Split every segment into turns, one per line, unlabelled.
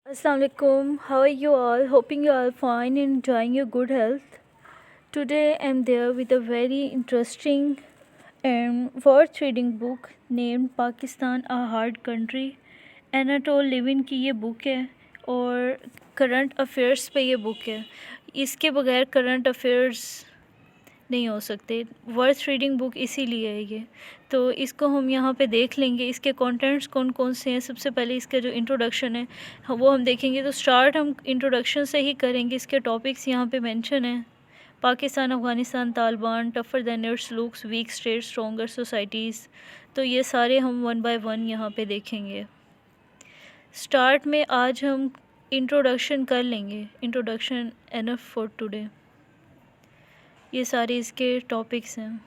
Assalamualaikum. How are you all? Hoping you all fine and enjoying your good health. Today I'm there with a very interesting and worth reading book named Pakistan a Hard Country. Anatol Lieven की ये book है और current affairs पे ये book है. इसके बगैर current affairs नहीं हो सकते. वर्थ रीडिंग बुक इसीलिए है ये. तो इसको हम यहाँ पे देख लेंगे. इसके कंटेंट्स कौन कौन से हैं. सबसे पहले इसका जो इंट्रोडक्शन है वो हम देखेंगे. तो स्टार्ट हम इंट्रोडक्शन से ही करेंगे. इसके टॉपिक्स यहाँ पे मेंशन हैं. Pakistan, Afghanistan, Taliban, tougher than its looks, weak state, stronger societies. तो ये सारे हम वन बाय वन यहाँ पे देखेंगे. स्टार्ट में आज हम इंट्रोडक्शन कर लेंगे. Introduction enough for today. ये सारे इसके टॉपिक्स हैं.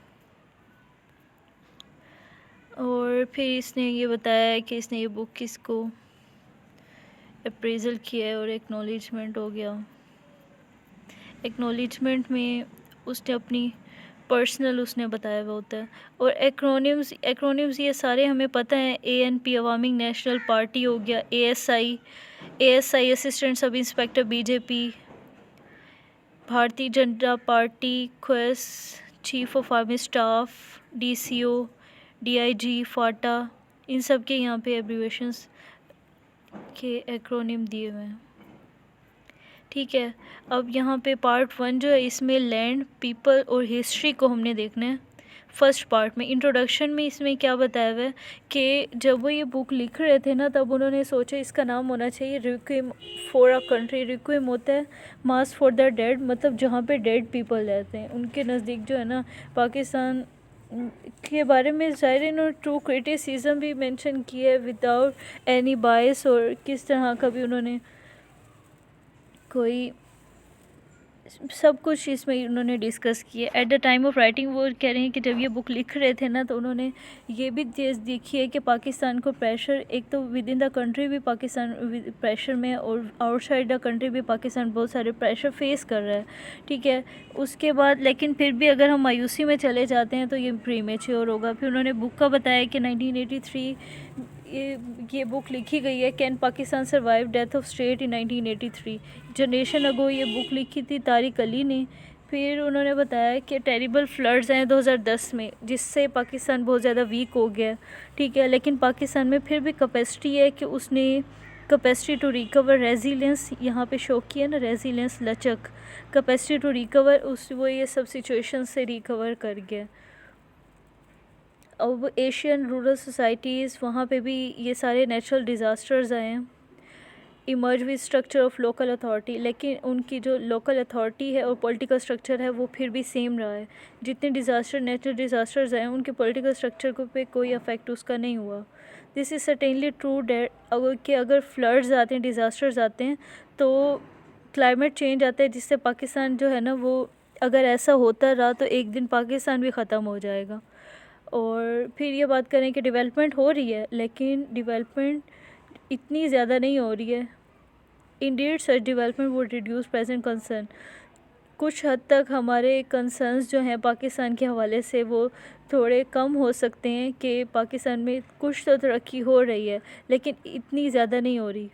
और फिर इसने ये बताया है कि इसने ये बुक किसको अप्रेज़ल किया है और एक्नॉलेजमेंट हो गया. एक्नॉलेजमेंट में उसने अपनी पर्सनल उसने बताया हुआ होता है. और एक्रोनिम्स ये सारे हमें पता हैं. ANP अवामी नेशनल पार्टी हो गया. ASI assistant sub inspector BJP. Bharatiya Janata party Quess chief of army staff DCO DIG फाटा. इन सब के यहाँ पे एब्रीवेशंस के एक्रोनिम दिए हुए हैं. ठीक है. अब यहाँ पे पार्ट 1 जो है इसमें लैंड, पीपल और हिस्ट्री को हमने देखना है. फर्स्ट पार्ट में इंट्रोडक्शन में इसमें क्या बताया हुआ है कि जब वो ये बुक लिख रहे थे ना तब उन्होंने सोचा इसका नाम होना चाहिए रिक्विएम फॉर अ कंट्री. रिक्विएम होता है मास फॉर द डेड, मतलब जहाँ पे डेड पीपल रहते हैं उनके नज़दीक जो है ना. पाकिस्तान के बारे में ज़ाहिर इन्होंने ट्रू क्रिटिसिज्म भी मेंशन किया है विदाउट एनी बायस. और किस तरह का भी उन्होंने कोई सब कुछ इसमें उन्होंने डिस्कस किया. At the time of writing वो कह रहे हैं कि जब ये बुक लिख रहे थे ना तो उन्होंने ये भी चीज़ देखी है कि पाकिस्तान को प्रेशर एक तो विद इन द कंट्री भी पाकिस्तान प्रेशर में और आउटसाइड द कंट्री भी पाकिस्तान बहुत सारे प्रेशर फेस कर रहा है. ठीक है. उसके बाद लेकिन फिर भी अगर हम मायूसी में चले जाते हैं तो ये प्रीमेच्योर होगा. फिर उन्होंने बुक का बताया कि 1983 ये बुक लिखी गई है. Can Pakistan survive death of state in 1983. Generation ago ये बुक लिखी थी तारिक अली ने. फिर उन्होंने बताया कि टेरिबल फ्लड्स हैं 2010 में जिससे पाकिस्तान बहुत ज़्यादा वीक हो गया. ठीक है. लेकिन पाकिस्तान में फिर भी कैपेसिटी है कि उसने कैपेसिटी टू रिकवर रेजिलेंस यहाँ पे शो किया ना. रेजिलेंस लचक कैपेसिटी टू रिकवर उस वो ये सब सिचुएशन से रिकवर कर गया. अब एशियन रूरल सोसाइटीज़ वहाँ पे भी ये सारे नेचुरल डिज़ास्टर्स आए हैं. Emerge with structure of local authority. लेकिन उनकी जो लोकल अथॉरिटी है और पॉलिटिकल स्ट्रक्चर है वो फिर भी सेम रहा है. जितने नेचुरल डिज़ास्टर्स आए उनके पॉलिटिकल स्ट्रक्चर को पे कोई अफेक्ट उसका नहीं हुआ. This is certainly true that अगर फ्लड्स आते हैं, डिज़ास्टर्स आते हैं तो क्लाइमेट चेंज आता है जिससे पाकिस्तान जो है ना वो अगर ऐसा होता रहा तो एक दिन पाकिस्तान भी ख़त्म हो जाएगा. और फिर ये बात करें कि डेवलपमेंट हो रही है लेकिन डेवलपमेंट इतनी ज़्यादा नहीं हो रही है. Indeed such development would reduce present concern. कुछ हद तक हमारे कंसर्न्स जो हैं पाकिस्तान के हवाले से वो थोड़े कम हो सकते हैं कि पाकिस्तान में कुछ तो तरक्की हो रही है लेकिन इतनी ज़्यादा नहीं हो रही.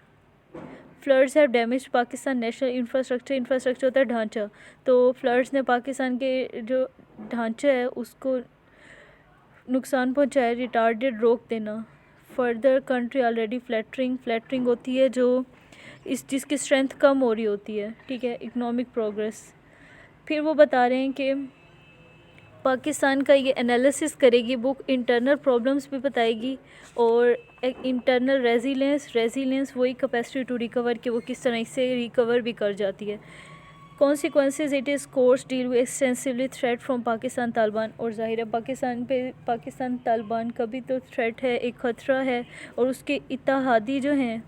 Floods have damage Pakistan national infrastructure होता है ढांचा. तो फ्लड्स ने पाकिस्तान के जो ढांचा है उसको नुकसान पहुंचाए. रिटार्डेड रोक देना. फर्दर कंट्री ऑलरेडी फ्लैटरिंग होती है जो जिसकी स्ट्रेंथ कम हो रही होती है. ठीक है. Economic progress. फिर वो बता रहे हैं कि पाकिस्तान का ये एनालिसिस करेगी बुक. इंटरनल प्रॉब्लम्स भी बताएगी और एक इंटरनल रेजिलेंस वही कैपेसिटी टू रिकवर कि वो किस तरह से रिकवर भी कर जाती है. Consequences it is course deal with extensively threat from Pakistan Taliban. और ज़ाहिर है पाकिस्तान तालिबान का भी तो थ्रेट है, एक ख़तरा है. और उसके इत्तेहादी जो हैं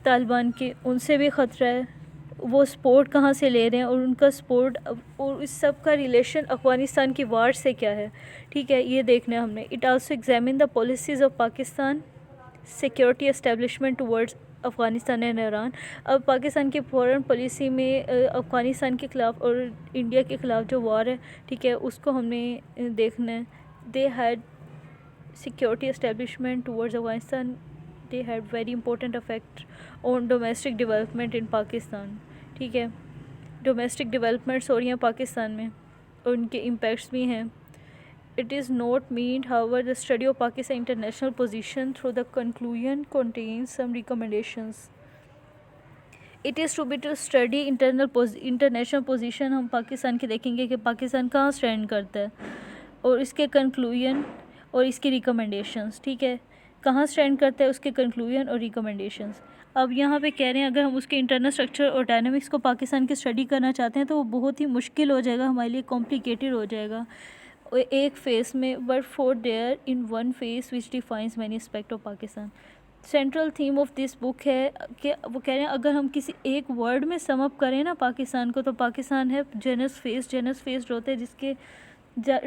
तालिबान के उनसे भी ख़तरा है. वो सपोर्ट कहाँ से ले रहे हैं और उनका सपोर्ट और इस सब का रिलेशन अफ़गानिस्तान की वार से क्या है. ठीक है. ये देखना है हमने. It also examine the policies of Pakistan security establishment towards Afghanistan and Iran. अब पाकिस्तान की फ़ॉरेन पॉलिसी में अफ़गानिस्तान के ख़िलाफ़ और इंडिया के ख़िलाफ़ जो वार है ठीक है उसको हमने देखना है. They had security establishment towards Afghanistan they had very important affect on domestic development in Pakistan. ठीक है, डोमेस्टिक डेवलपमेंट्स हो रही हैं पाकिस्तान में और उनके इम्पैक्ट्स भी हैं। It is not meant, however, the study of Pakistan international position through the conclusion contains some recommendations. It is to be to study international position। हम पाकिस्तान की देखेंगे कि पाकिस्तान कहाँ स्टैंड करता है और इसके कंक्लूजन और इसकी रिकमेंडेशंस। ठीक है, कहाँ स्टैंड करता है, उसके कंक्लूजन और रिकमेंडेशंस। अब यहाँ पे कह रहे हैं अगर हम उसके इंटरनल स्ट्रक्चर और डायनामिक्स को पाकिस्तान की स्टडी करना चाहते हैं तो वो बहुत ही मुश्किल हो जाएगा, हमारे लिए कॉम्प्लिकेटेड हो जाएगा एक फेस में, but for their in one phase which defines many aspect of Pakistan. Central theme of this book है कि वो कह रहे हैं अगर हम किसी एक वर्ड में सम अप करें ना पाकिस्तान को, तो पाकिस्तान है जेनस फेस्ड होते हैं जिसके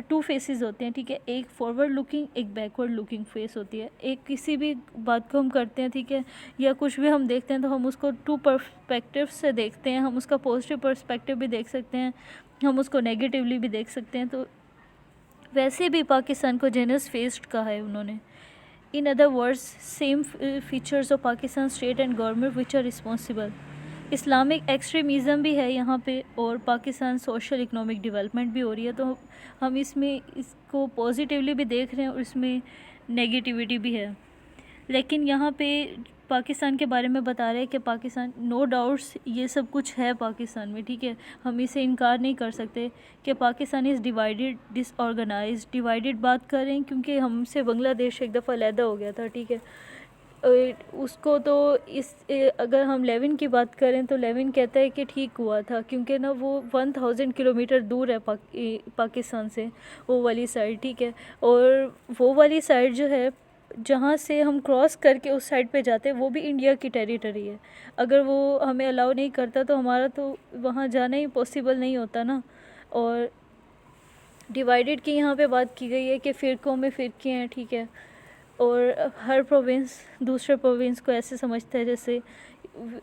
2 फेसेस होते हैं। ठीक है, एक फॉरवर्ड लुकिंग, एक बैकवर्ड लुकिंग फेस होती है। एक किसी भी बात को हम करते हैं, ठीक है, या कुछ भी हम देखते हैं तो हम उसको 2 पर्सपेक्टिव से देखते हैं। हम उसका पॉजिटिव पर्सपेक्टिव भी देख सकते हैं, हम उसको नेगेटिवली भी देख सकते हैं। तो वैसे भी पाकिस्तान को जेनस फेस्ड कहा है उन्होंने। In other words same features of Pakistan state and government which are responsible. Islamic extremism भी है यहाँ पे और पाकिस्तान सोशल इकोनॉमिक डेवलपमेंट भी हो रही है। तो हम इसमें इसको पॉजिटिवली भी देख रहे हैं और इसमें नेगेटिविटी भी है। लेकिन यहाँ पे पाकिस्तान के बारे में बता रहे हैं कि पाकिस्तान नो डाउट्स ये सब कुछ है पाकिस्तान में। ठीक है, हम इसे इनकार नहीं कर सकते कि Pakistan is divided disorganised. Divided बात कर रहे हैं क्योंकि हमसे बांग्लादेश एक दफ़ा अलहदा हो गया था। ठीक है, उसको तो अगर हम लेविन की बात करें तो लेविन कहता है कि ठीक हुआ था क्योंकि ना वो 1000 किलोमीटर दूर है पाकिस्तान से, वो वाली साइड। ठीक है, और वो वाली साइड जो है जहाँ से हम क्रॉस करके उस साइड पे जाते हैं वो भी इंडिया की टेरिटरी है। अगर वो हमें अलाउ नहीं करता तो हमारा तो वहाँ जाना ही पॉसिबल नहीं होता ना। और डिवाइडेड की यहाँ पे बात की गई है कि फ़िरक़ों में फ़िरक़े हैं। ठीक है, और हर प्रोविंस दूसरे प्रोविंस को ऐसे समझता है जैसे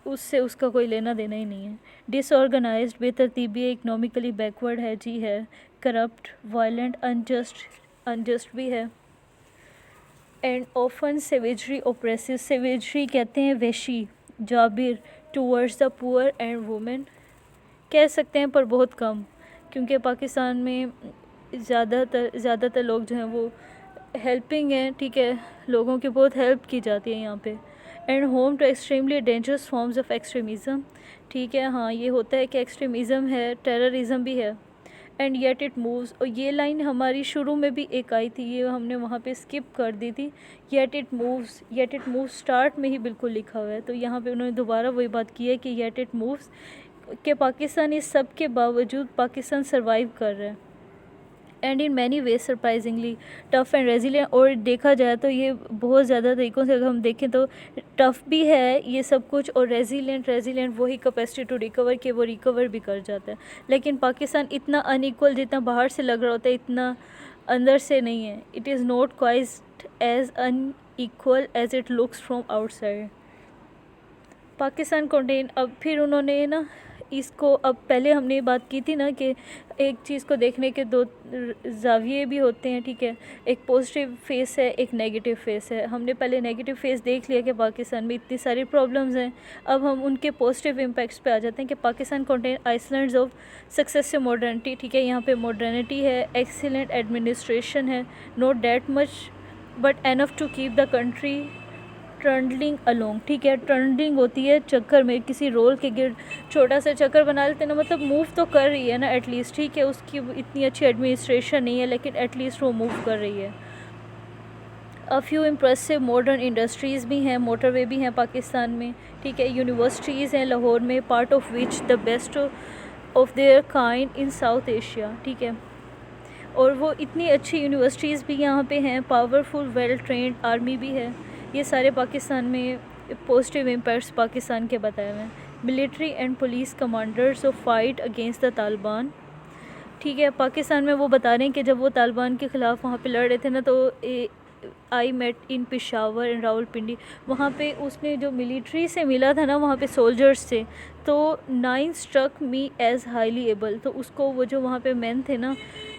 उससे उसका कोई लेना देना ही नहीं है। डिसऑर्गेनाइज्ड, बेतरतीबी, इकनॉमिकली बैकवर्ड है। जी है, करप्ट, वायलेंट, अनजस्ट भी है। And often savagely oppressive. Savagely कहते हैं वैशी, जाबिर, towards the poor and women कह सकते हैं, पर बहुत कम, क्योंकि पाकिस्तान में ज़्यादातर लोग जो हैं वो हेल्पिंग हैं। ठीक है, लोगों की बहुत हेल्प की जाती है यहाँ पे। And home to extremely dangerous forms of extremism. ठीक है, हाँ, ये होता है कि एक्सट्रीमिज़म है, टेररिज़म भी है। एंड येट इट मूव्स, और ये लाइन हमारी शुरू में भी एक आई थी, ये हमने वहाँ पे स्किप कर दी थी। येट इट मूव्स स्टार्ट में ही बिल्कुल लिखा हुआ है, तो यहाँ पे उन्होंने दोबारा वही बात की है कि येट इट मूव्स, कि पाकिस्तान इस सब के बावजूद पाकिस्तान सर्वाइव कर रहा है। And in many ways surprisingly tough and resilient. और देखा जाए तो ये बहुत ज़्यादा तरीक़ों से अगर हम देखें तो टफ़ भी है ये सब कुछ, और रेजिलिएंट वही कैपेसिटी टू रिकवर कि वो रिकवर भी कर जाता है। लेकिन पाकिस्तान इतना अनइक्वल जितना बाहर से लग रहा होता है इतना अंदर से नहीं है। It is not quite as unequal as it looks from outside. Pakistan contain, अब फिर उन्होंने ना इसको, अब पहले हमने बात की थी ना कि एक चीज़ को देखने के 2 ज़ाविये भी होते हैं। ठीक है, एक पॉजिटिव फेस है, एक नेगेटिव फेस है। हमने पहले नेगेटिव फेस देख लिया कि पाकिस्तान में इतनी सारी प्रॉब्लम्स हैं। अब हम उनके पॉजिटिव इम्पैक्ट्स पे आ जाते हैं कि Pakistan contain islands of successive modernity. ठीक है, यहाँ पे मॉडर्निटी है, एक्सीलेंट एडमिनिस्ट्रेशन है, not that much but enough to keep the country trundling along. ठीक है, ट्रंडलिंग होती है चक्कर में, किसी रोल के गिर्द छोटा सा चक्कर बना लेते हैं ना, मतलब मूव तो कर रही है ना एटलीस्ट। ठीक है, उसकी इतनी अच्छी एडमिनिस्ट्रेशन नहीं है लेकिन एटलीस्ट वो मूव कर रही है। A few impressive modern industries भी हैं, मोटरवे भी हैं पाकिस्तान में। ठीक है, यूनिवर्सिटीज़ हैं लाहौर में, part of which the best of their kind in south Asia. ठीक है, और वो इतनी अच्छी यूनिवर्सिटीज़ भी यहाँ पे हैं, पावरफुल वेल ट्रेंड आर्मी भी है। ये सारे पाकिस्तान में पॉजिटिव इम्पैक्ट्स पाकिस्तान के बताए हुए हैं। Military and police commanders of fight against the Taliban. ठीक है, पाकिस्तान में वो बता रहे हैं कि जब वो तालिबान के ख़िलाफ़ वहाँ पे लड़ रहे थे ना, तो I met in Peshawar and Rawalpindi, वहाँ पे उसने जो मिलिट्री से मिला था ना, वहाँ पे सोल्जर्स से, तो 9 struck me as highly able. तो उसको वो जो वहाँ पे मैन थे ना,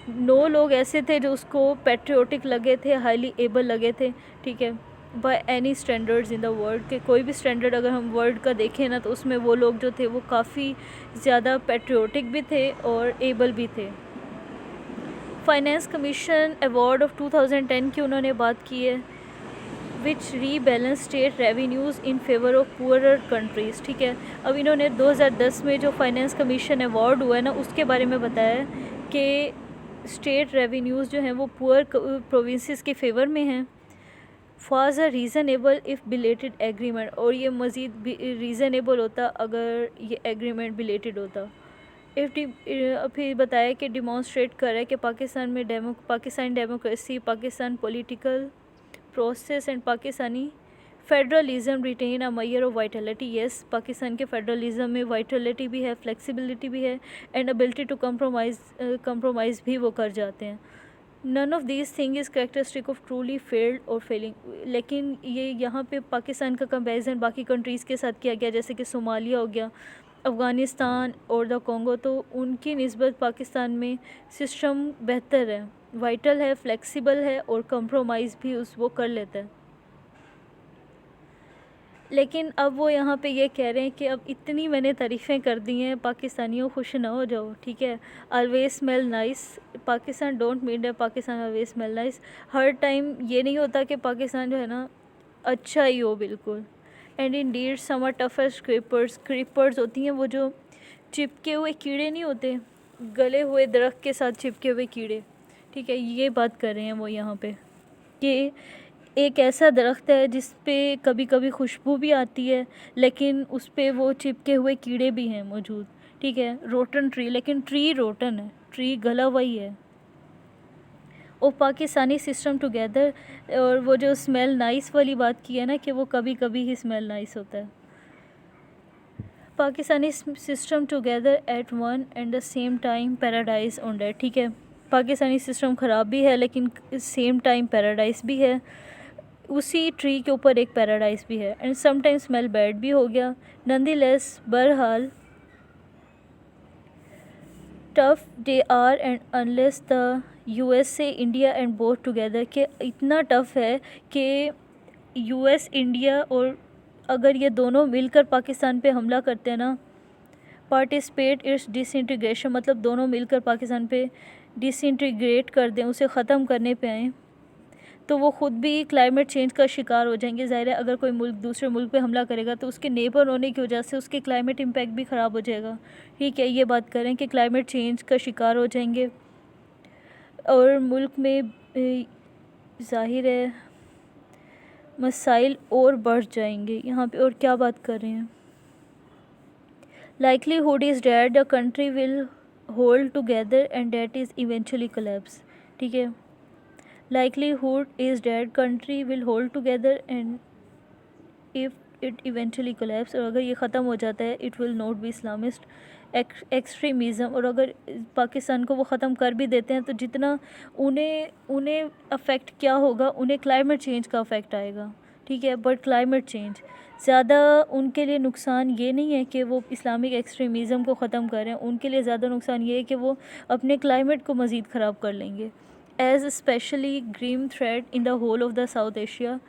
9 लोग ऐसे थे जो उसको पैट्रियोटिक लगे थे, हाईली एबल लगे थे। ठीक है, by any standards in the world, के कोई भी स्टैंडर्ड अगर हम वर्ल्ड का देखें ना तो उसमें वो लोग जो थे वो काफ़ी ज़्यादा पेट्रियोटिक भी थे और एबल भी थे। फाइनेंस कमीशन अवार्ड ऑफ 2010 की उन्होंने बात की है, which rebalance state revenues in favour of poorer countries. ठीक है, अब इन्होंने 2010 में जो फाइनेंस कमीशन अवार्ड हुआ है ना उसके बारे में बताया है कि स्टेट रेवेन्यूज़ जो हैं वो पुअर प्रोविंसेस के फेवर में हैं। For a reasonable if belated agreement, और ये मज़ीद रीज़नेबल होता अगर ये एग्रीमेंट बिलेटेड होता। फिर बताया कि डिमॉन्स्ट्रेट कर रहा है कि पाकिस्तान में Pakistan democracy, Pakistan political process and Pakistani federalism retain a measure of vitality. Yes, Pakistan के फेडरलिज्म में वाइटलिटी भी है, फ्लेक्सिबिलिटी भी है एंड एबिलिटी टू कंप्रोमाइज़ भी वो कर जाते हैं। None of these thing is characteristic of truly failed और फेलिंग। लेकिन ये यहाँ पे पाकिस्तान का कंपैरिजन बाकी कंट्रीज़ के साथ किया गया, जैसे कि सोमालिया हो गया, अफ़गानिस्तान और द कॉन्गो, तो उनकी निस्बत पाकिस्तान में सिस्टम बेहतर है, वाइटल है, फ्लेक्सिबल है और कंप्रोमाइज़ भी वो कर लेता है। लेकिन अब वो यहाँ पे ये कह रहे हैं कि अब इतनी मैंने तारीफ़ें कर दी हैं, पाकिस्तानियों खुश ना हो जाओ। ठीक है, always smell nice, Pakistan don't mean that Pakistan always smell nice. Her time ये नहीं होता कि पाकिस्तान जो है ना अच्छा ही हो बिल्कुल। And indeed some are toughest creepers होती हैं वो जो चिपके हुए कीड़े नहीं होते, गले हुए दरख्त के साथ चिपके हुए कीड़े। ठीक है, ये बात कर रहे हैं वो यहाँ पे कि एक ऐसा दरख्त है जिस पे कभी कभी खुशबू भी आती है लेकिन उस पे वो चिपके हुए कीड़े भी हैं मौजूद। ठीक है, रोटन ट्री, लेकिन ट्री रोटन है, ट्री गला हुआ ही है। और पाकिस्तानी सिस्टम टुगेदर, और वो जो स्मेल नाइस वाली बात की है ना कि वो कभी कभी ही स्मेल नाइस होता है। Pakistani system together at one and the same time paradise on that. ठीक है, पाकिस्तानी सिस्टम ख़राब भी है लेकिन सेम टाइम पैराडाइज भी है, उसी ट्री के ऊपर एक पैराडाइज भी है। एंड समटाइम स्मेल बैड भी हो गया। नंदीलेस, बहरहाल tough they are and unless the USA India and both together, के इतना टफ़ है कि US इंडिया और अगर ये दोनों मिलकर पाकिस्तान पे हमला करते हैं ना, पार्टिसिपेट इट्स डिसइंटीग्रेशन, मतलब दोनों मिलकर पाकिस्तान पे डिसइंटीग्रेट कर दें, उसे ख़त्म करने पे आएँ, तो वो ख़ुद भी क्लाइमेट चेंज का शिकार हो जाएंगे। ज़ाहिर है अगर कोई मुल्क दूसरे मुल्क पे हमला करेगा तो उसके नेबर होने की वजह से उसके क्लाइमेट इम्पैक्ट भी ख़राब हो जाएगा। ठीक है, ये बात करें कि क्लाइमेट चेंज का शिकार हो जाएंगे और मुल्क में ज़ाहिर है मसाइल और बढ़ जाएंगे। यहाँ पे और क्या बात कर रहे हैं, likelihood is that the country will hold together and that is eventually collapse। ठीक है, likelihood is that country will hold together and if it eventually collapse, और अगर ये ख़त्म हो जाता है it will not be Islamist extremism, और अगर पाकिस्तान को वो ख़त्म कर भी देते हैं तो जितना उन्हें अफेक्ट क्या होगा, उन्हें क्लाइमेट चेंज का अफेक्ट आएगा। ठीक है, बट क्लाइमेट चेंज ज़्यादा उनके लिए नुकसान ये नहीं है कि वो इस्लामिक एक्सट्रीमिज़म को ख़त्म करें, उनके लिए ज़्यादा नुकसान ये है कि वो अपने क्लाइमेट को मज़ीद ख़राब कर लेंगे। As especially grim threat in the whole of the South Asia,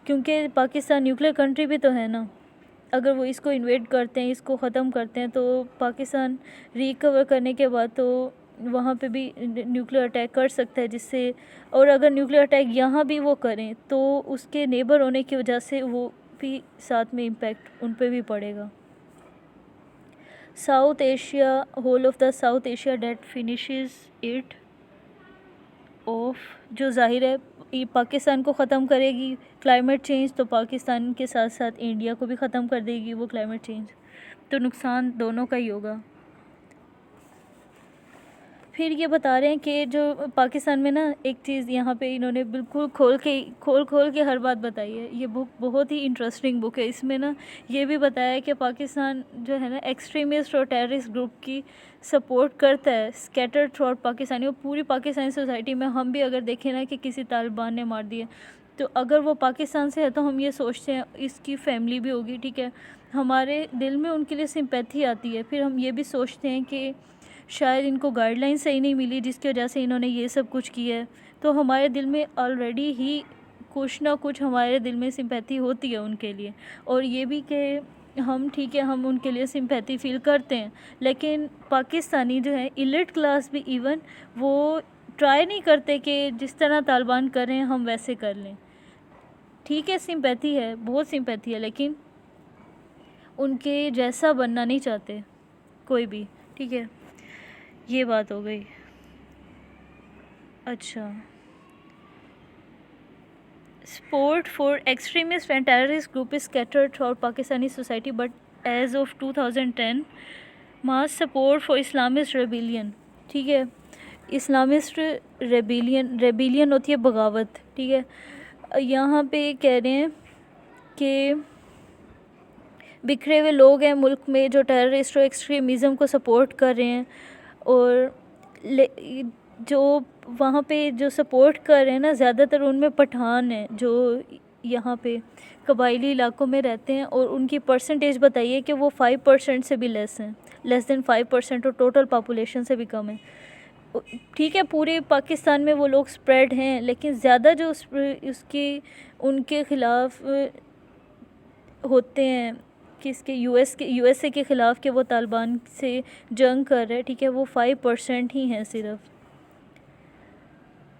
क्योंकि पाकिस्तान न्यूक्लियर कंट्री भी तो है ना, अगर वो इसको इन्वेड करते हैं, इसको ख़त्म करते हैं, तो पाकिस्तान रिकवर करने के बाद तो वहाँ पे भी न्यूक्लियर अटैक कर सकता है, जिससे, और अगर न्यूक्लियर अटैक यहाँ भी वो करें तो उसके नेबर होने की वजह से वो भी साथ में इम्पैक्ट उन पे भी पड़ेगा। South Asia, whole of the South Asia that finishes it off, जो जाहिर है ये पाकिस्तान को ख़त्म करेगी क्लाइमेट चेंज, तो पाकिस्तान के साथ साथ इंडिया को भी ख़त्म कर देगी वो क्लाइमेट चेंज, तो नुकसान दोनों का ही होगा। फिर ये बता रहे हैं कि जो पाकिस्तान में ना एक चीज़ यहाँ पे इन्होंने बिल्कुल खोल के हर बात बताई है। ये बुक बहुत ही इंटरेस्टिंग बुक है। इसमें ना ये भी बताया है कि पाकिस्तान जो है ना एक्सट्रीमिस्ट और टेररिस्ट ग्रुप की सपोर्ट करता है स्कैटर्ड थ्रू आउट पाकिस्तानी, और पूरी पाकिस्तानी सोसाइटी में हम भी अगर देखें ना कि किसी तालिबान ने मार दिया, तो अगर वो पाकिस्तान से है तो हम ये सोचते हैं इसकी फैमिली भी होगी। ठीक है, हमारे दिल में उनके लिए सिंपैथी आती है। फिर हम ये भी सोचते हैं कि शायद इनको गाइडलाइन सही नहीं मिली जिसकी वजह से इन्होंने ये सब कुछ किया है, तो हमारे दिल में ऑलरेडी ही कुछ ना कुछ हमारे दिल में सिंपैथी होती है उनके लिए, और ये भी कि हम ठीक है हम उनके लिए सिंपैथी फ़ील करते हैं, लेकिन पाकिस्तानी जो है इलिट क्लास भी इवन वो ट्राई नहीं करते कि जिस तरह तालिबान कर रहे हैं हम वैसे कर लें। ठीक है सिंपैथी है, बहुत सिंपैथी है, लेकिन उनके जैसा बनना नहीं चाहते कोई भी। ठीक है, ये बात हो गई। अच्छा, support for extremist and terrorist group is scattered throughout Pakistani society, but as of 2010 mass support for Islamist rebellion, ठीक है, इस्लामिस्ट रेबिलियन होती है बगावत। ठीक है, यहाँ पे कह रहे हैं कि बिखरे हुए लोग हैं मुल्क में जो टेररिस्ट और एक्सट्रीमिज़म को सपोर्ट कर रहे हैं, और जो वहाँ पे जो सपोर्ट कर रहे हैं ना ज़्यादातर उनमें पठान हैं जो यहाँ पे कबायली इलाकों में रहते हैं, और उनकी परसेंटेज बताइए कि वो 5% से भी लेस हैं, लेस देन 5% और टोटल पॉपुलेशन से भी कम है। ठीक है, पूरे पाकिस्तान में वो लोग स्प्रेड हैं, लेकिन ज़्यादा जो उसकी उनके ख़िलाफ़ होते हैं किसके यूएसए के ख़िलाफ़ कि वो तालिबान से जंग कर रहे हैं, ठीक है, वो 5% ही हैं सिर्फ।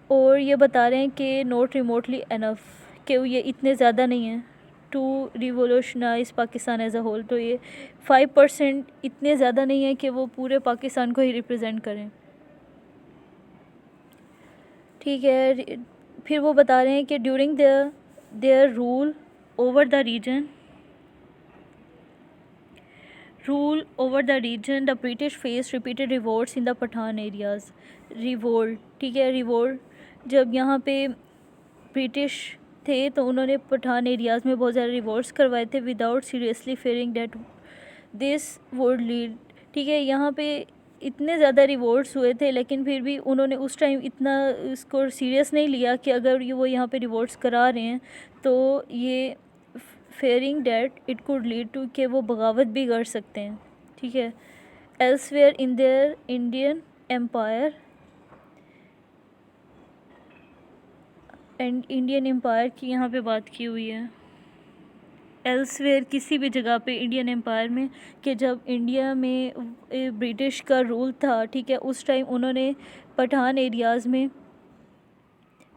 और ये बता रहे हैं कि नॉट रिमोटली एनफ, कि ये इतने ज़्यादा नहीं हैं to revolutionise Pakistan as a whole. तो ये 5% इतने ज़्यादा नहीं है कि वो पूरे पाकिस्तान को ही रिप्रेजेंट करें। ठीक है, फिर वो बता रहे हैं कि during their rule over the region the British face repeated revolts in the Pathan areas. Revolt, ठीक है, रिवोल्ट जब यहाँ पे ब्रिटिश थे तो उन्होंने पठान एरियाज़ में बहुत ज़्यादा रिवोल्ट्स करवाए थे without seriously fearing that this would lead. ठीक है, यहाँ पे इतने ज़्यादा रिवोल्ट्स हुए थे, लेकिन फिर भी उन्होंने उस टाइम इतना इसको सीरियस नहीं लिया कि अगर वो यहाँ पे रिवोल्ट्स करा रहे हैं तो ये fearing that it could lead to कि वो बगावत भी कर सकते हैं। ठीक है, elsewhere in their Indian empire and Indian empire की यहाँ पे बात की हुई है। एल्सवेयर किसी भी जगह पे इंडियन एम्पायर में, कि जब इंडिया में ब्रिटिश का रूल था, ठीक है, उस टाइम उन्होंने पठान एरियाज़ में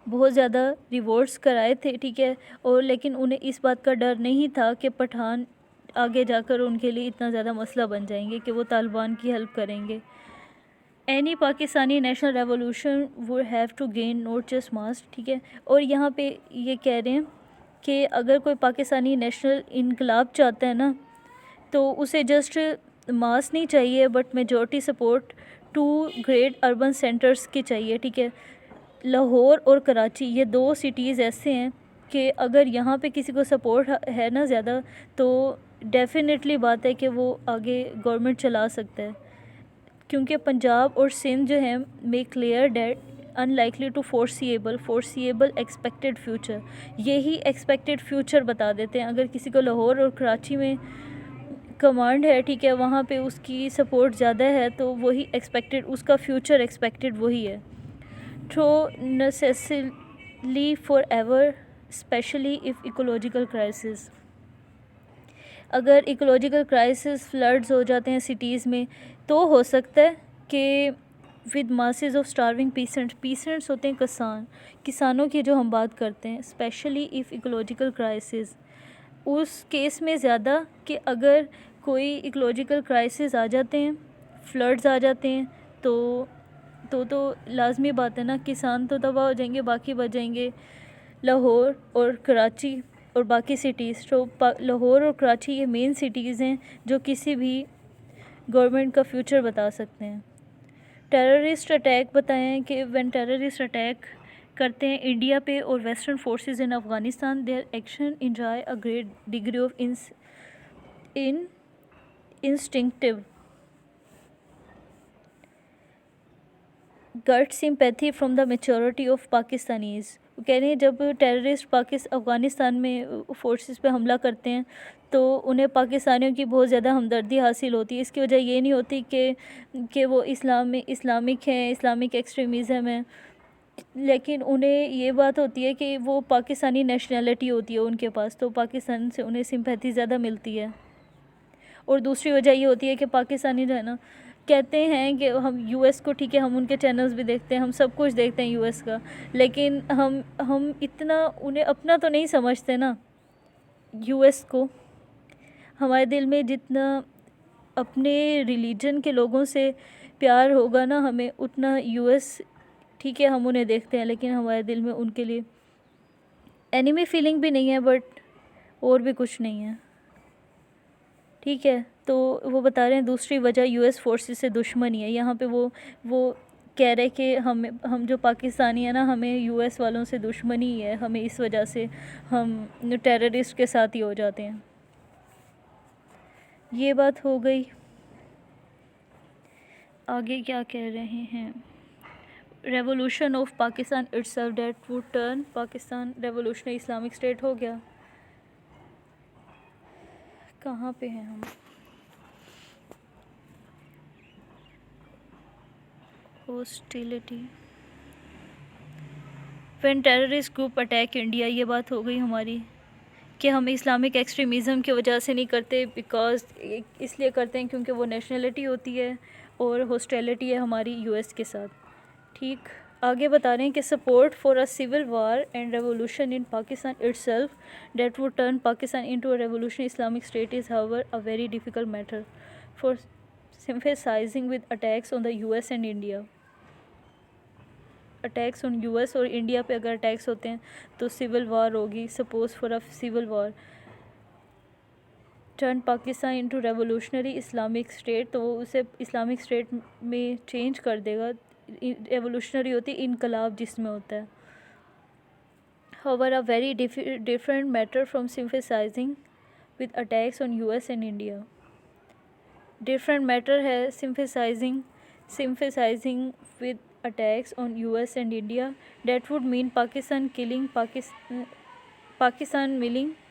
बहुत ज़्यादा रिवोल्ट्स कराए थे। ठीक है, और लेकिन उन्हें इस बात का डर नहीं था कि पठान आगे जाकर उनके लिए इतना ज़्यादा मसला बन जाएंगे कि वो तालिबान की हेल्प करेंगे। Any Pakistani national revolution would have to gain not just mass. ठीक है, और यहाँ पे ये कह रहे हैं कि अगर कोई पाकिस्तानी नेशनल इनकलाब चाहता है ना तो उसे जस्ट मास नहीं चाहिए but majority support to great urban centres की चाहिए। ठीक है, लाहौर और कराची ये 2 सिटीज़ ऐसे हैं कि अगर यहाँ पे किसी को सपोर्ट है ना ज़्यादा तो डेफिनेटली बात है कि वो आगे गवर्नमेंट चला सकता है, क्योंकि पंजाब और सिंध जो है make clear that unlikely to foreseeable expected future. यही एक्सपेक्टेड फ्यूचर बता देते हैं। अगर किसी को लाहौर और कराची में कमांड है, ठीक है, वहाँ पे उसकी सपोर्ट ज़्यादा है तो वही एक्सपेक्टेड, उसका फ्यूचर एक्सपेक्टेड वही है। Through necessary forever especially if ecological crisis, अगर इकोलॉजिकल क्राइसिस फ्लड्स हो जाते हैं सिटीज़ में तो हो सकता है कि with masses of starving peasants होते हैं किसानों की जो हम बात करते हैं, स्पेशली इफ़ इकोलॉजिकल क्राइसिस, उस केस में ज़्यादा कि अगर कोई इकोलॉजिकल क्राइसिस आ जाते हैं, फ्लड्स आ जाते हैं तो लाजमी बात है ना, किसान तो तबाह हो जाएंगे, बाकी बच जाएंगे लाहौर और कराची और बाकी सिटीज़। तो लाहौर और कराची ये मेन सिटीज़ हैं जो किसी भी गवर्नमेंट का फ्यूचर बता सकते हैं। टेररिस्ट अटैक बताएं कि व्हेन टेररिस्ट अटैक करते हैं इंडिया पे और western forces in Afghanistan, their action enjoy a great degree of instinctive gut sympathy from the majority of Pakistanis. वो कह रहे हैं जब टेररिस्ट अफ़गानिस्तान में फोर्सेस पे हमला करते हैं तो उन्हें पाकिस्तानियों की बहुत ज़्यादा हमदर्दी हासिल होती है। इसकी वजह ये नहीं होती कि वो इस्लामिक हैं, इस्लामिक एक्सट्रीमिज़म है, लेकिन उन्हें ये बात होती है कि वो पाकिस्तानी नेशनैलिटी होती है उनके पास, तो पाकिस्तान से उन्हें सिंपैथी ज़्यादा मिलती है। और दूसरी वजह ये होती है कि पाकिस्तानी जो है ना, कहते हैं कि हम यूएस को, ठीक है हम उनके चैनल्स भी देखते हैं, हम सब कुछ देखते हैं यूएस का, लेकिन हम इतना उन्हें अपना तो नहीं समझते ना यूएस को। हमारे दिल में जितना अपने रिलीजन के लोगों से प्यार होगा ना हमें, उतना यूएस, ठीक है हम उन्हें देखते हैं लेकिन हमारे दिल में उनके लिए एनिमी फीलिंग भी नहीं है, बट और भी कुछ नहीं है, ठीक है। तो वो बता रहे हैं दूसरी वजह यूएस फोर्सेस से दुश्मनी है। यहाँ पे वो कह रहे कि हम जो पाकिस्तानी है ना, हमें यूएस वालों से दुश्मनी है, हमें इस वजह से हम टेररिस्ट के साथ ही हो जाते हैं। ये बात हो गई। आगे क्या कह रहे हैं, revolution of Pakistan itself that would turn Pakistan revolutionary Islamic state हो गया। कहाँ पे हैं हम, hostility when terrorist group attack India. ये बात हो गई हमारी कि हम इस्लामिक एक्सट्रीमिज़म की वजह से नहीं करते, बिकॉज़ इसलिए करते हैं क्योंकि वो नेशनलिटी होती है और हॉस्टिलिटी है हमारी यूएस के साथ, ठीक। आगे बता रहे हैं कि support for a civil war and revolution in Pakistan itself that would turn Pakistan into a revolutionary Islamic state is however a very difficult matter for sympathising with attacks on the US and India. Attacks on US और India पे अगर attacks होते हैं तो civil war होगी। Suppose for a civil war turn Pakistan into revolutionary Islamic state, तो वो उसे इस्लामिक स्टेट में चेंज कर देगा। रेवोल्यूशनरी होती है इनकलाब जिसमें होता है। However, a very different matter from sympathizing with attacks on US and India. Different matter है sympathizing with attacks on US and India. That would mean Pakistan killing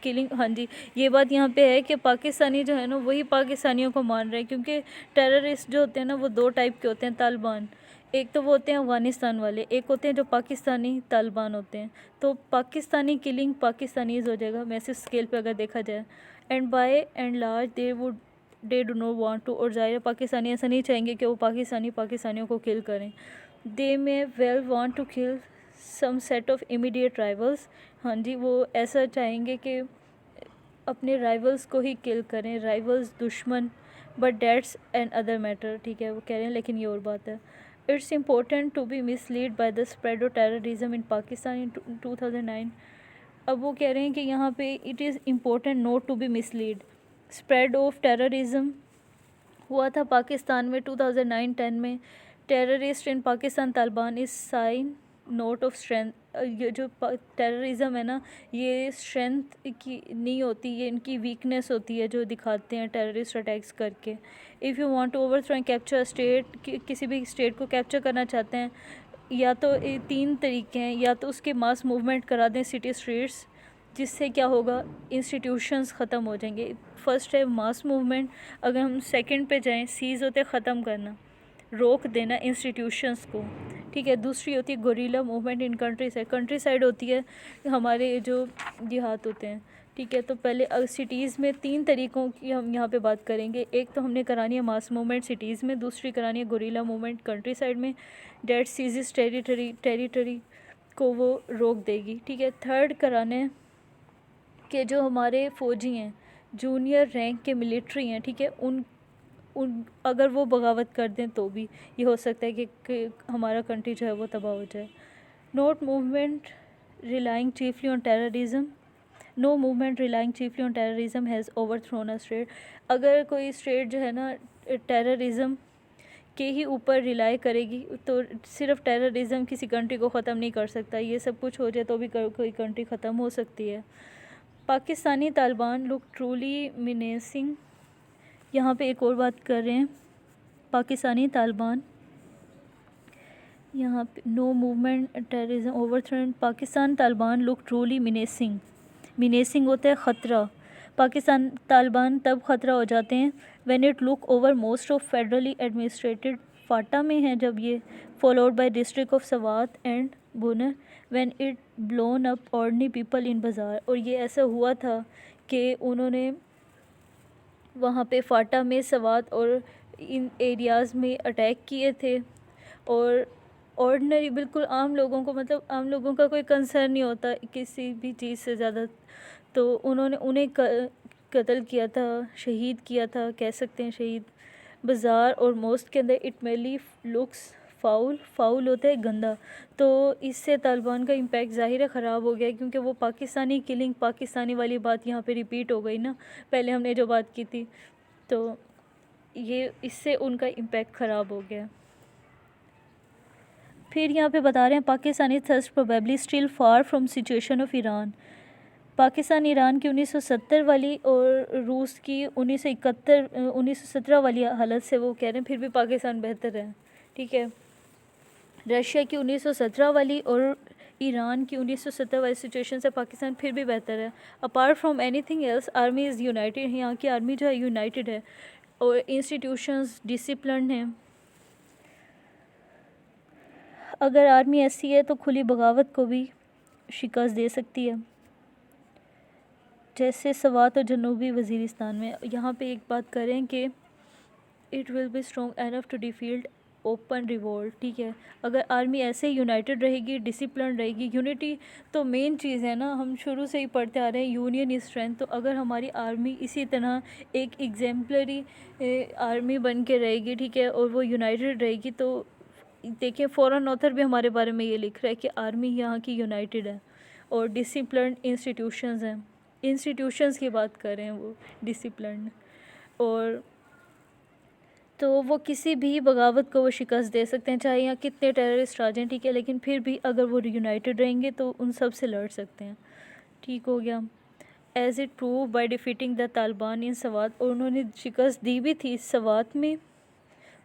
killing, हाँ जी, ये बात यहाँ पे है कि पाकिस्तानी जो है ना वही पाकिस्तानियों को मान रहे हैं, क्योंकि टेररिस्ट जो होते हैं ना वो दो टाइप के होते हैं तालिबान। एक तो वो होते हैं अफ़गानिस्तान वाले, एक होते हैं जो पाकिस्तानी तालिबान होते हैं। तो पाकिस्तानी किलिंग पाकिस्तानीज़ हो जाएगा मैसिव स्केल पे अगर देखा जाए। And by and large they do not want to, और ज़ाहिर पाकिस्तानी ऐसा नहीं चाहेंगे कि वो पाकिस्तानियों को किल करें। They may well want to kill some set of immediate rivals, हाँ जी, वो ऐसा चाहेंगे कि अपने राइवल्स को ही किल करें, राइवल्स दुश्मन, but that's another matter, ठीक है वो कह रहे हैं लेकिन ये और बात है। It's important to be misled by the spread of terrorism in Pakistan in 2009। अब वो कह रहे हैं कि यहाँ पे it is important not to be misled. Spread of terrorism हुआ था पाकिस्तान में 2009-10 में। Terrorist in Pakistan Taliban is sign not of strength. ये जो टेररिज्म है ना, ये स्ट्रेंथ की नहीं होती, ये इनकी वीकनेस होती है जो दिखाते हैं टेररिस्ट अटैक्स करके। If you want to overthrow and capture state, किसी भी स्टेट को कैप्चर करना चाहते हैं, या तो तीन तरीके हैं, या तो उसके मास मूवमेंट करा दें सिटी स्ट्रीट्स, जिससे क्या होगा, इंस्टीट्यूशंस ख़त्म हो जाएंगे। फर्स्ट है मास मूवमेंट। अगर हम सेकंड पे जाएं, सीज़ होते ख़त्म करना, रोक देना इंस्टीट्यूशंस को, ठीक है। दूसरी होती है gorilla movement in country side होती है हमारे जो जिहाद होते हैं, ठीक है। तो पहले सिटीज़ में तीन तरीक़ों की हम यहाँ पे बात करेंगे। एक तो हमने करानी है मास मूवमेंट सिटीज़ में, दूसरी करानी है गोरिल्ला मूवमेंट कंट्री साइड में, डेट सीज़ टेरिटरी को वो रोक देगी, ठीक है। थर्ड कराने के जो हमारे फ़ौजी हैं, जूनियर रैंक के मिलिट्री हैं, ठीक है, उन अगर वो बगावत कर दें तो भी ये हो सकता है कि हमारा कंट्री जो है वो तबाह हो जाए। No movement relying chiefly on terrorism has overthrown a state. अगर कोई स्टेट जो है ना टेररिज्म के ही ऊपर रिलाई करेगी तो सिर्फ टेररिज्म किसी कंट्री को ख़त्म नहीं कर सकता। ये सब कुछ हो जाए तो भी कोई कंट्री ख़त्म हो सकती है। Pakistani Taliban look truly menacing. यहाँ पे एक और बात कर रहे हैं, पाकिस्तानी तालिबान, यहाँ पे no movement terrorism overthrown. Pakistan Taliban look truly menacing होता है ख़तरा। पाकिस्तान तालिबान तब ख़तरा हो जाते हैं when it look over most of federally administered, FATA में है जब ये, followed by district of Swat and Buner when it blown up ordinary people in bazaar. और ये ऐसा हुआ था कि उन्होंने वहाँ पे फाटा में, सवात और इन एरियाज़ में अटैक किए थे। और ऑर्डिनरी बिल्कुल आम लोगों को, मतलब आम लोगों का कोई कंसर्न नहीं होता किसी भी चीज़ से ज़्यादा, तो उन्होंने उन्हें कत्ल किया था, शहीद किया था, कह सकते हैं शहीद। बाज़ार और मॉस्क के अंदर it mainly looks foul, foul होता है गंदा। तो इससे तालिबान का इम्पैक्ट ज़ाहिर है ख़राब हो गया, क्योंकि वो पाकिस्तानी किलिंग, पाकिस्तानी वाली बात यहाँ पे रिपीट हो गई ना, पहले हमने जो बात की थी, तो ये इससे उनका इम्पैक्ट ख़राब हो गया। फिर यहाँ पे बता रहे हैं Pakistani thirst probably still far from situation of Iran. Pakistan Iran की 1970 वाली और रूस की 1917 वाली हालत से वो कह रहे हैं फिर भी पाकिस्तान बेहतर है, ठीक है। रशिया की 1917 वाली और ईरान की 1970 वाली सिचुएशन से पाकिस्तान फिर भी बेहतर है। Apart from anything else army is United, यहाँ की आर्मी जो है यूनाइटेड है और इंस्टीट्यूशंस डिसिप्लिन हैं। अगर आर्मी ऐसी है तो खुली बगावत को भी शिकस्त दे सकती है, जैसे सवात और जनूबी वज़ीरिस्तान में। यहाँ पे एक बात करें कि it will be strong enough to defeat open revolt, ठीक है। अगर आर्मी ऐसे यूनाइटेड रहेगी, डिसिप्लिन रहेगी, यूनिटी तो मेन चीज़ है ना, हम शुरू से ही पढ़ते आ रहे हैं यूनियन इज स्ट्रेंथ। तो अगर हमारी आर्मी इसी तरह एक एग्जाम्पलरी आर्मी बन के रहेगी, ठीक है, और वो यूनाइटेड रहेगी, तो देखिए फॉरेन ऑथर भी हमारे बारे में ये लिख रहा है कि आर्मी यहाँ की यूनाइटेड है और डिसिप्लिन इंस्टीट्यूशंस हैं, इंस्टीट्यूशंस की बात कर रहे हैं वो डिसिप्लिन, और तो वो किसी भी बगावत को वो शिकस्त दे सकते हैं, चाहे यहाँ कितने टेररिस्ट आ जाएं, ठीक है, लेकिन फिर भी अगर वो यूनाइटेड रहेंगे तो उन सब से लड़ सकते हैं, ठीक हो गया। As it prove by defeating the Taliban in Swat, और उन्होंने शिकस्त दी भी थी सवात में,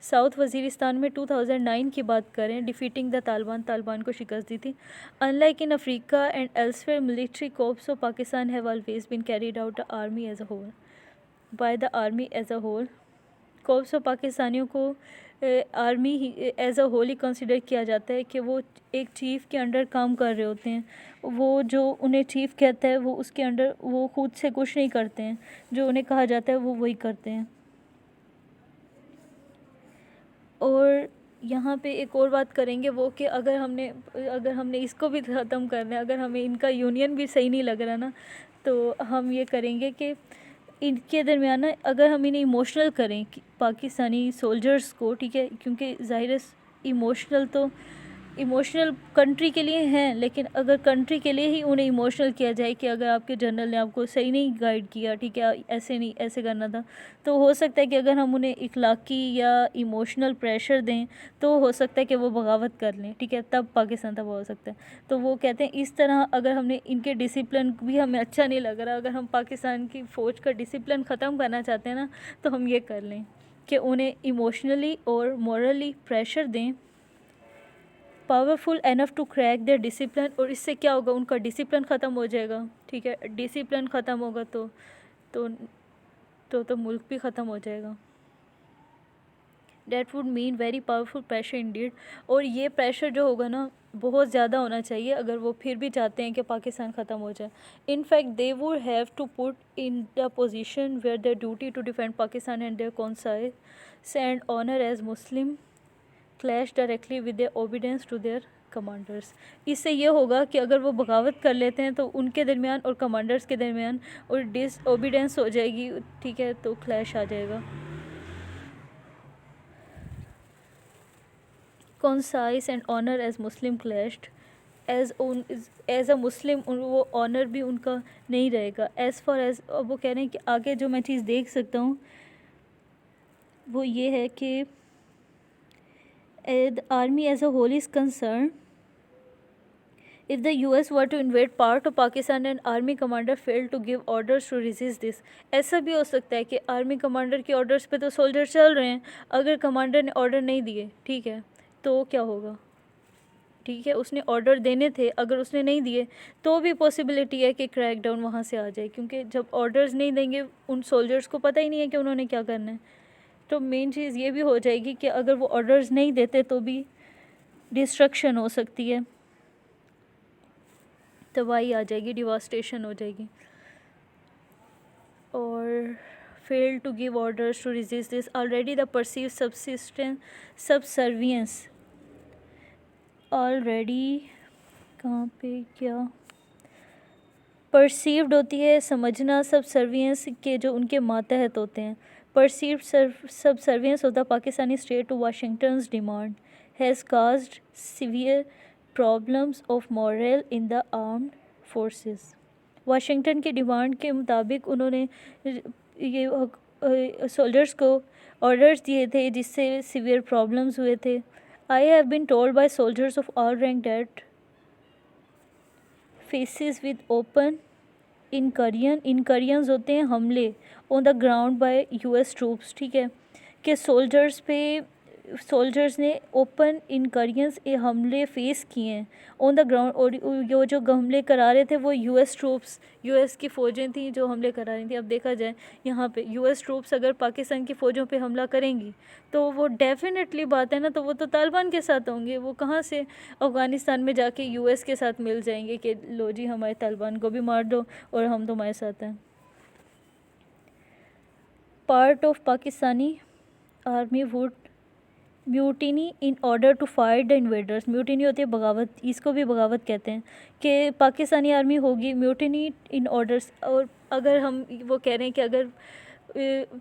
साउथ वज़ीरिस्तान में 2009 की बात करें, डिफीटिंग द तालिबान, तालिबान को शिकस्त दी थी। Unlike in Africa and elsewhere military corps of Pakistan have always been carried out the army as a whole, by the army as a whole. Corps of पाकिस्तानियों को आर्मी एज अ होल ही consider किया जाता है कि वो एक chief के अंडर काम कर रहे होते हैं, वो जो उन्हें चीफ़ कहता है वो उसके अंडर, वो खुद से कुछ नहीं करते हैं, जो उन्हें कहा जाता है वो वही करते हैं। और यहाँ पे एक और बात करेंगे वो कि अगर हमने इसको भी ख़त्म करना है, अगर हमें इनका यूनियन भी सही नहीं लग रहा ना, तो हम ये करेंगे कि इनके दरमियान ना, अगर हम इन्हें इमोशनल करें पाकिस्तानी सोल्जर्स को, ठीक है, क्योंकि ज़ाहिर है इमोशनल कंट्री के लिए हैं, लेकिन अगर कंट्री के लिए ही उन्हें इमोशनल किया जाए कि अगर आपके जनरल ने आपको सही नहीं गाइड किया, ठीक है, ऐसे नहीं, ऐसे करना था, तो हो सकता है कि अगर हम उन्हें इखलाकी या इमोशनल प्रेशर दें तो हो सकता है कि वो बगावत कर लें, ठीक है, तब पाकिस्तान तबाह हो सकता है। तो वो कहते हैं इस तरह अगर हमने इनके डिसिप्लिन भी हमें अच्छा नहीं लग रहा, अगर हम पाकिस्तान की फ़ौज का डिसिप्लिन ख़त्म करना चाहते हैं ना, तो हम ये कर लें कि उन्हें इमोशनली और मॉरली प्रेशर दें, powerful enough to crack their discipline. और इससे क्या होगा, उनका डिसिप्लिन ख़त्म हो जाएगा, ठीक है, डिसिप्लिन ख़त्म होगा तो मुल्क भी ख़त्म हो जाएगा। That would mean very powerful pressure Indeed, और ये प्रेशर जो होगा ना बहुत ज़्यादा होना चाहिए अगर वो फिर भी चाहते हैं कि पाकिस्तान ख़त्म हो जाए। In fact they would have to put in the position where their duty to defend Pakistan and their conscience and honour as Muslim clash directly with their obedience to their commanders. इससे ये होगा कि अगर वो बगावत कर लेते हैं तो उनके दरमियान और कमांडर्स के दरमियान और डिसओबीडियंस हो जाएगी, ठीक है, तो क्लैश आ जाएगा। Concise and honour as Muslim clashed, as a Muslim वो ऑनर भी उनका नहीं रहेगा। एज़ फॉर एज, अब वो कह रहे हैं कि आगे जो मैं चीज़ देख सकता हूँ वो ये है कि the army as a whole is concern, if the US were to invade part of Pakistan and army commander failed to give orders to resist this, ऐसा भी हो सकता है कि आर्मी कमांडर के ऑर्डर्स पे तो सोल्जर चल रहे हैं, अगर कमांडर ने ऑर्डर नहीं दिए, ठीक है, तो क्या होगा, ठीक है, उसने ऑर्डर देने थे, अगर उसने नहीं दिए तो भी पॉसिबिलिटी है कि क्रैकडाउन वहाँ से आ जाए, क्योंकि जब ऑर्डर्स नहीं देंगे उन सोल्जर्स को पता ही नहीं है कि उन्होंने क्या करना है। तो मेन चीज़ ये भी हो जाएगी कि अगर वो ऑर्डर्स नहीं देते तो भी डिस्ट्रक्शन हो सकती है। तबाही आ जाएगी, डिवास्टेशन हो जाएगी। और fail to give orders to resist this already the perceived subservience already कहाँ पे क्या परसीव्ड होती है समझना, सबसर्वियंस के जो उनके मातहत होते हैं। Perceived subservience of the Pakistani state to Washington's demand has caused severe problems of moral in the armed forces. Washington की डिमांड के मुताबिक उन्होंने ये सोल्जर्स को ऑर्डर्स दिए थे जिससे सीवियर प्रॉब्लम्स हुए थे। I have been told by soldiers of all rank that faces with open incursions होते हैं हमले on the ground by US troops, ठीक है, कि सोल्जर्स ने ओपन इनकरियंस हमले फेस किए हैं ऑन द ग्राउंड। और ये जो हमले करा रहे थे वो यूएस ट्रूप्स, यूएस की फ़ौजें थी जो हमले करा रही थी। अब देखा जाए यहाँ पे यूएस ट्रूप्स अगर पाकिस्तान की फ़ौजों पे हमला करेंगी तो वो डेफिनेटली बात है ना, तो वो तो तालिबान के साथ होंगे। वो कहाँ से अफ़गानिस्तान में जाके यूएस के साथ मिल जाएंगे कि लो जी हमारे तालिबान को भी मार दो और हम तुम्हारे साथ हैं। Part of Pakistani army would mutiny in order to fight the invaders. Mutiny होती है बगावत, इसको भी बगावत कहते हैं कि पाकिस्तानी आर्मी होगी म्यूटिनी इन ऑर्डर्स। और अगर हम वो कह रहे हैं कि अगर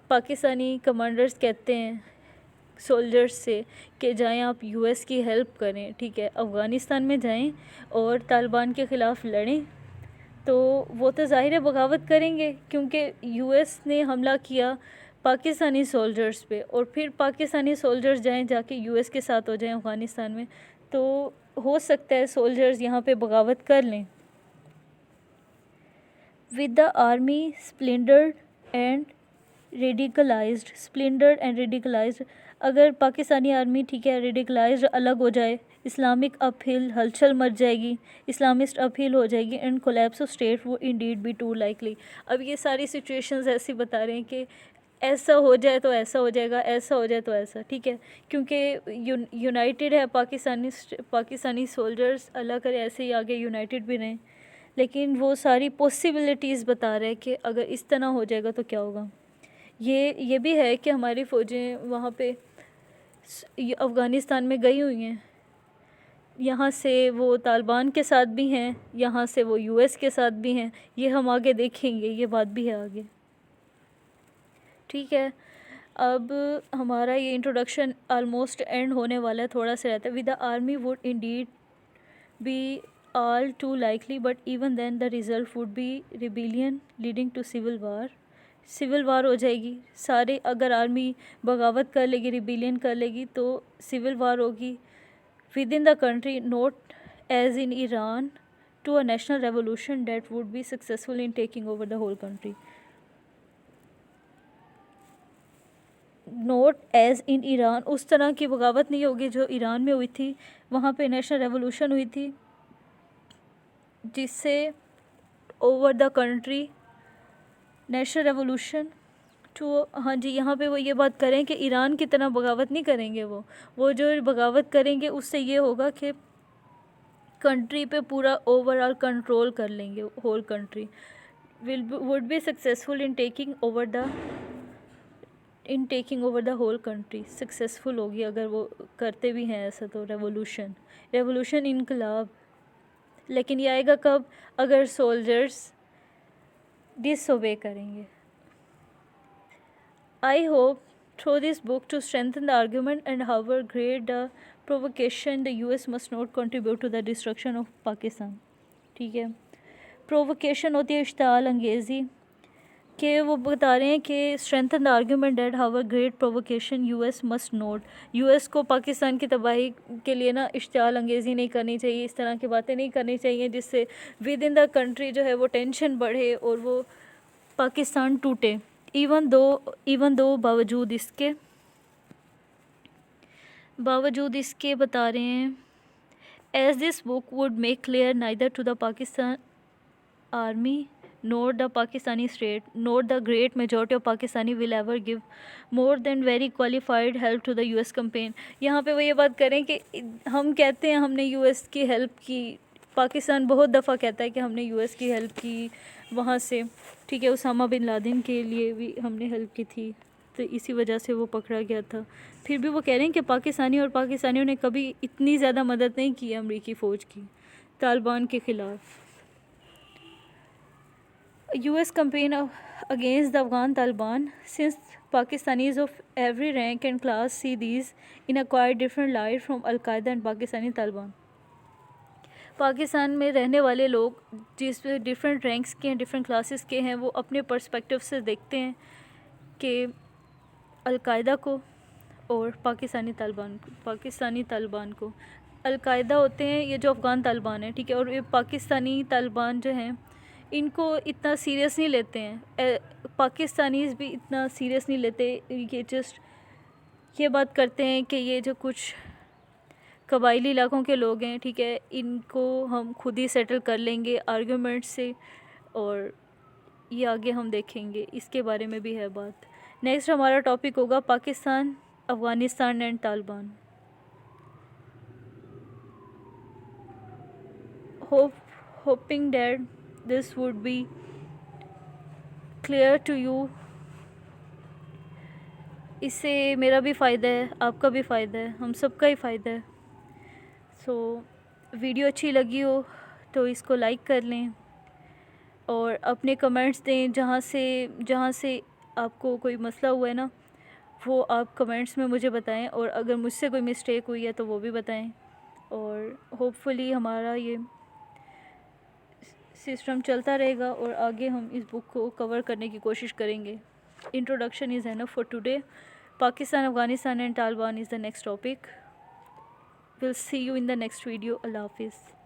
पाकिस्तानी कमांडर्स कहते हैं सोल्जर्स से कि जाएं आप यूएस की हेल्प करें, ठीक है, अफ़गानिस्तान में जाएं और तालिबान के ख़िलाफ़ लड़ें, तो वो तो ज़ाहिर है बगावत करेंगे क्योंकि यूएस ने हमला किया पाकिस्तानी सोल्जर्स पे और फिर पाकिस्तानी सोल्जर्स जाएं जाके यूएस के साथ हो जाएं अफ़गानिस्तान में, तो हो सकता है सोल्जर्स यहाँ पे बगावत कर लें। With the army splintered and radicalised, अगर पाकिस्तानी आर्मी, ठीक है, रेडिकलाइज्ड अलग हो जाए, इस्लामिक अपहिल हलचल मच जाएगी, इस्लामिस्ट अपहिल हो जाएगी and collapse of state would indeed be too likely. अब ये सारी सिचुएशंस ऐसी बता रहे हैं कि ऐसा हो जाए तो ऐसा हो जाएगा, ऐसा हो जाए तो ऐसा, ठीक है, क्योंकि यूनाइटेड है पाकिस्तानी सोल्जर्स, अल्लाह करे ऐसे ही आगे यूनाइटेड भी रहें, लेकिन वो सारी पॉसिबिलिटीज़ बता रहे हैं कि अगर इस तरह हो जाएगा तो क्या होगा। ये भी है कि हमारी फ़ौजें वहाँ पे अफ़गानिस्तान में गई हुई हैं, यहाँ से वो तालिबान के साथ भी हैं, यहाँ से वो यूएस के साथ भी हैं, ये हम आगे देखेंगे, ये बात भी है आगे, ठीक है। अब हमारा ये इंट्रोडक्शन ऑलमोस्ट एंड होने वाला है, थोड़ा सा रहता है। With the army would indeed be all too likely but even then the result would be rebellion leading to civil war हो जाएगी सारे। अगर आर्मी बगावत कर लेगी, रिबेलियन कर लेगी तो सिविल वार होगी within the country, not as in Iran to a national revolution that would be successful in taking over the whole country. Not as in Iran, उस तरह की बगावत नहीं होगी जो ईरान में हुई थी, वहाँ पे नेशनल रेवोल्यूशन हुई थी जिससे over the country national revolution to. हाँ जी, यहाँ पे वो ये बात करें कि ईरान की तरह बगावत नहीं करेंगे, वो जो बगावत करेंगे उससे ये होगा कि कंट्री पे पूरा ओवरऑल कंट्रोल कर लेंगे, whole country would be successful in taking over the whole country. Successful होगी अगर वो करते भी हैं ऐसा तो रेवोल्यूशन इनकलाब। लेकिन ये आएगा कब? अगर सोल्जर्स डिसओबे करेंगे। I hope through this book to strengthen the argument and however great the provocation the US must not contribute to the destruction of Pakistan, ठीक है। प्रोवोकेशन होती है इश्ताल अंगेज़ी, कि वो बता रहे हैं कि strengthen the argument that how great provocation US must note, US को पाकिस्तान की तबाही के लिए ना इश्तियाल अंगेज़ी नहीं करनी चाहिए, इस तरह की बातें नहीं करनी चाहिए जिससे विद इन द कंट्री जो है वो टेंशन बढ़े और वो पाकिस्तान टूटे। इवन दो बावजूद इसके बता रहे हैं as this book would make clear neither to the Pakistan army nor the Pakistani state nor the great majority of Pakistani will ever give more than very qualified help to the US campaign। यहाँ पे वो ये बात करें कि हम कहते हैं हमने US की हेल्प की पाकिस्तान बहुत दफ़ा कहता है कि हमने यूएस की हेल्प की वहाँ से, ठीक है, उसामा बिन लादेन के लिए भी हमने हेल्प की थी, तो इसी वजह से वो पकड़ा गया था। फिर भी वो कह रहे हैं कि पाकिस्तानियों ने कभी इतनी ज़्यादा मदद नहीं की अमरीकी फ़ौज की तालिबान के ख़िलाफ़। US campaign against the Afghan Taliban, since Pakistanis of every rank and class see these in a quite different light from Al-Qaeda and Pakistani Taliban. Pakistan में रहने वाले लोग जिस डिफरेंट रैंक्स के हैं, डिफरेंट क्लासेस के हैं, वो अपने पर्सपेक्टिव से देखते हैं कि अल-कायदा को और पाकिस्तानी तालिबान को। अल-कायदा होते हैं ये जो अफ़गान तालिबान है, ठीक है, और ये पाकिस्तानी तालिबान जो हैं इनको इतना सीरियस नहीं लेते हैं। पाकिस्तानीज़ भी इतना सीरियस नहीं लेते, ये जस्ट ये बात करते हैं कि ये जो कुछ कबायली इलाकों के लोग हैं, ठीक है, इनको हम खुद ही सेटल कर लेंगे आर्गूमेंट से, और ये आगे हम देखेंगे, इसके बारे में भी है बात। नेक्स्ट हमारा टॉपिक होगा Pakistan, Afghanistan and Taliban. hoping that this would be clear to you। इससे मेरा भी फ़ायदा है, आपका भी फ़ायदा है, हम सबका ही फ़ायदा है। सो वीडियो अच्छी लगी हो तो इसको लाइक कर लें और अपने कमेंट्स दें, जहाँ से आपको कोई मसला हुआ है ना, वो आप कमेंट्स में मुझे बताएं, और अगर मुझसे कोई मिस्टेक हुई है तो वो भी बताएं, और होपफुली हमारा ये सिस्टम चलता रहेगा और आगे हम इस बुक को कवर करने की कोशिश करेंगे। Introduction is enough for today. Pakistan, Afghanistan and Taliban is the next topic. Will see you in the next video. अल्लाह हाफिज़।